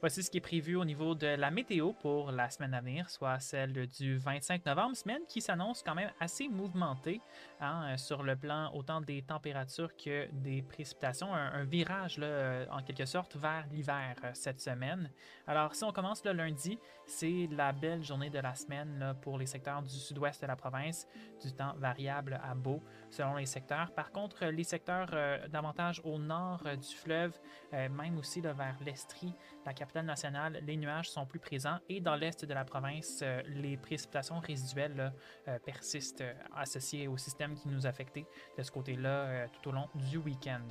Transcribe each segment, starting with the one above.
Voici ce qui est prévu au niveau de la météo pour la semaine à venir, soit celle du 25 novembre, semaine qui s'annonce quand même assez mouvementée sur le plan autant des températures que des précipitations. Un virage là, en quelque sorte vers l'hiver cette semaine. Alors si on commence le lundi, c'est la belle journée de la semaine là, pour les secteurs du sud-ouest de la province, du temps variable à beau selon les secteurs. Par contre, les secteurs davantage au nord du fleuve, même aussi là, vers l'Estrie, la capitale nationale, les nuages sont plus présents et dans l'est de la province, les précipitations résiduelles là, persistent associées au système qui nous affectait de ce côté-là tout au long du week-end.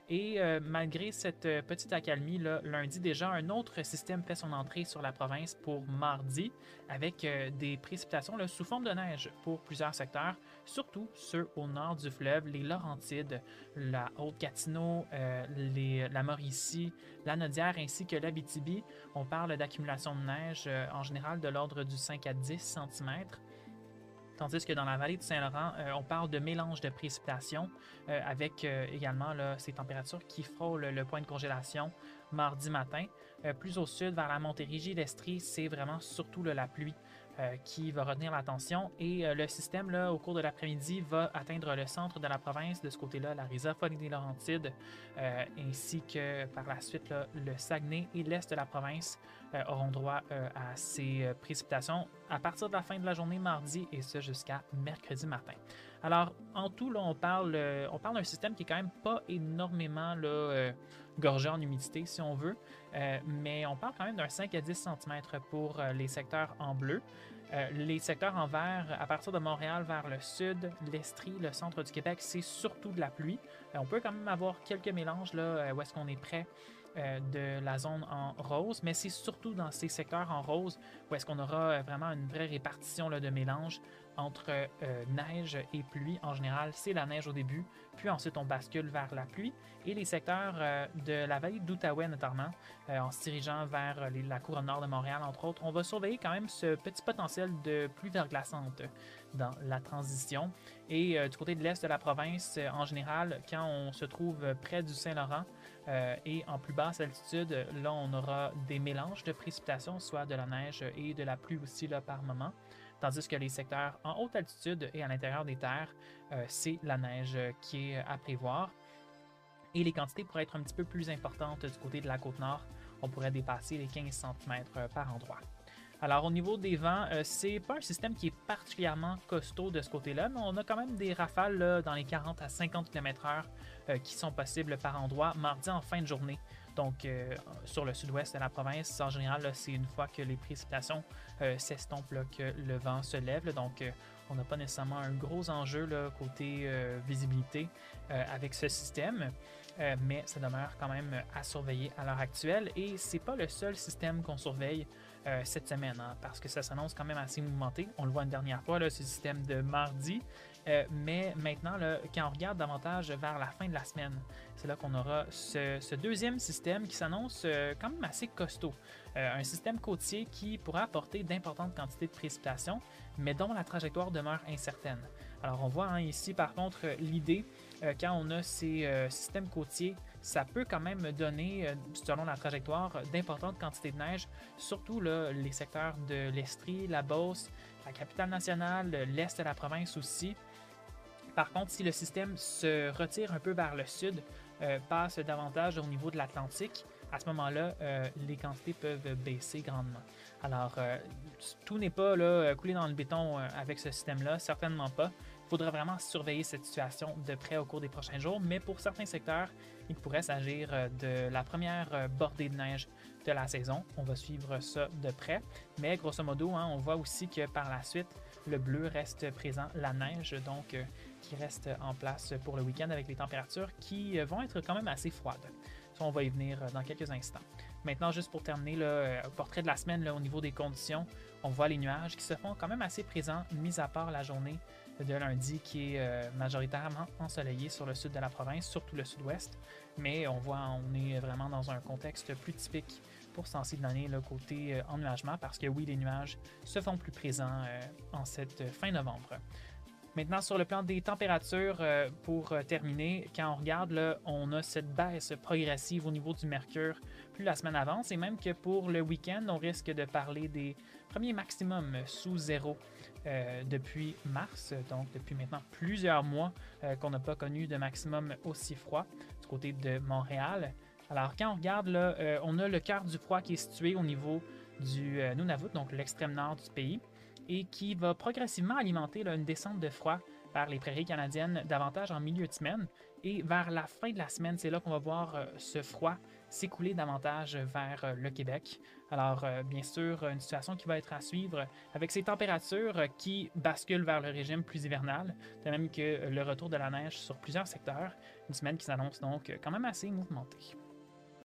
Et malgré cette petite accalmie, là, lundi déjà, un autre système fait son entrée sur la province pour mardi avec des précipitations là, sous forme de neige pour plusieurs secteurs, surtout ceux au nord du fleuve, les Laurentides, la Haute-Gatineau, la Mauricie, la Nodière ainsi que l'Abitibi. On parle d'accumulation de neige en général de l'ordre du 5 à 10 cm. Tandis que dans la vallée du Saint-Laurent, on parle de mélange de précipitations avec également là, ces températures qui frôlent le point de congélation mardi matin. Plus au sud, vers la Montérégie, l'Estrie, c'est vraiment surtout là, la pluie qui va retenir l'attention et le système là, au cours de l'après-midi va atteindre le centre de la province, de ce côté-là, la Riza-Folie des Laurentides, ainsi que par la suite là, le Saguenay et l'est de la province auront droit à ces précipitations à partir de la fin de la journée mardi et ce jusqu'à mercredi matin. Alors, en tout, là, on parle d'un système qui est quand même pas énormément là, gorgé en humidité, si on veut, mais on parle quand même d'un 5 à 10 cm pour les secteurs en bleu. Les secteurs en vert, à partir de Montréal vers le sud, l'Estrie, le centre du Québec, c'est surtout de la pluie. On peut quand même avoir quelques mélanges là, où est-ce qu'on est près de la zone en rose, mais c'est surtout dans ces secteurs en rose où est-ce qu'on aura vraiment une vraie répartition là, de mélange entre neige et pluie. En général, c'est la neige au début, puis ensuite on bascule vers la pluie. Et les secteurs de la vallée d'Outaouais notamment, en se dirigeant vers la couronne nord de Montréal, entre autres, on va surveiller quand même ce petit potentiel de pluie verglaçante dans la transition. Et du côté de l'est de la province, en général, quand on se trouve près du Saint-Laurent et en plus basse altitude, là, on aura des mélanges de précipitations, soit de la neige et de la pluie aussi là, par moment. Tandis que les secteurs en haute altitude et à l'intérieur des terres, c'est la neige qui est à prévoir. Et les quantités pourraient être un petit peu plus importantes du côté de la côte nord. On pourrait dépasser les 15 cm par endroit. Alors, au niveau des vents, c'est pas un système qui est particulièrement costaud de ce côté-là, mais on a quand même des rafales là, dans les 40 à 50 km/h qui sont possibles par endroit mardi en fin de journée. Donc, sur le sud-ouest de la province, en général, c'est une fois que les précipitations s'estompent là, que le vent se lève. Là, donc, on n'a pas nécessairement un gros enjeu là, côté visibilité avec ce système. Mais ça demeure quand même à surveiller à l'heure actuelle et c'est pas le seul système qu'on surveille cette semaine parce que ça s'annonce quand même assez mouvementé. On le voit une dernière fois, là, ce système de mardi, mais maintenant, là, quand on regarde davantage vers la fin de la semaine, c'est là qu'on aura ce deuxième système qui s'annonce quand même assez costaud. Un système côtier qui pourra apporter d'importantes quantités de précipitations, mais dont la trajectoire demeure incertaine. Alors on voit ici par contre l'idée, quand on a ces systèmes côtiers, ça peut quand même donner, selon la trajectoire, d'importantes quantités de neige, surtout là, les secteurs de l'Estrie, la Beauce, la capitale nationale, l'est de la province aussi. Par contre, si le système se retire un peu vers le sud, passe davantage au niveau de l'Atlantique, à ce moment-là, les quantités peuvent baisser grandement. Alors, tout n'est pas là, coulé dans le béton avec ce système-là, certainement pas. Il faudra vraiment surveiller cette situation de près au cours des prochains jours, mais pour certains secteurs, il pourrait s'agir de la première bordée de neige de la saison. On va suivre ça de près, mais grosso modo, on voit aussi que par la suite, le bleu reste présent, la neige, donc qui reste en place pour le week-end avec les températures qui vont être quand même assez froides. Ça, on va y venir dans quelques instants. Maintenant, juste pour terminer le portrait de la semaine là, au niveau des conditions, on voit les nuages qui se font quand même assez présents, mis à part la journée de lundi qui est majoritairement ensoleillée sur le sud de la province, surtout le sud-ouest. Mais on est vraiment dans un contexte plus typique pour ce temps-ci de l'année, le côté ennuagement, parce que oui, les nuages se font plus présents en cette fin novembre. Maintenant, sur le plan des températures, pour terminer, quand on regarde, là, on a cette baisse progressive au niveau du mercure plus la semaine avance, et même que pour le week-end, on risque de parler des premiers maximums sous zéro depuis mars, donc depuis maintenant plusieurs mois qu'on n'a pas connu de maximum aussi froid du côté de Montréal. Alors, quand on regarde, là, on a le cœur du froid qui est situé au niveau du Nunavut, donc l'extrême nord du pays, et qui va progressivement alimenter là, une descente de froid vers les prairies canadiennes davantage en milieu de semaine. Et vers la fin de la semaine, c'est là qu'on va voir ce froid s'écouler davantage vers le Québec. Alors, bien sûr, une situation qui va être à suivre avec ces températures qui basculent vers le régime plus hivernal, de même que le retour de la neige sur plusieurs secteurs. Une semaine qui s'annonce donc quand même assez mouvementée.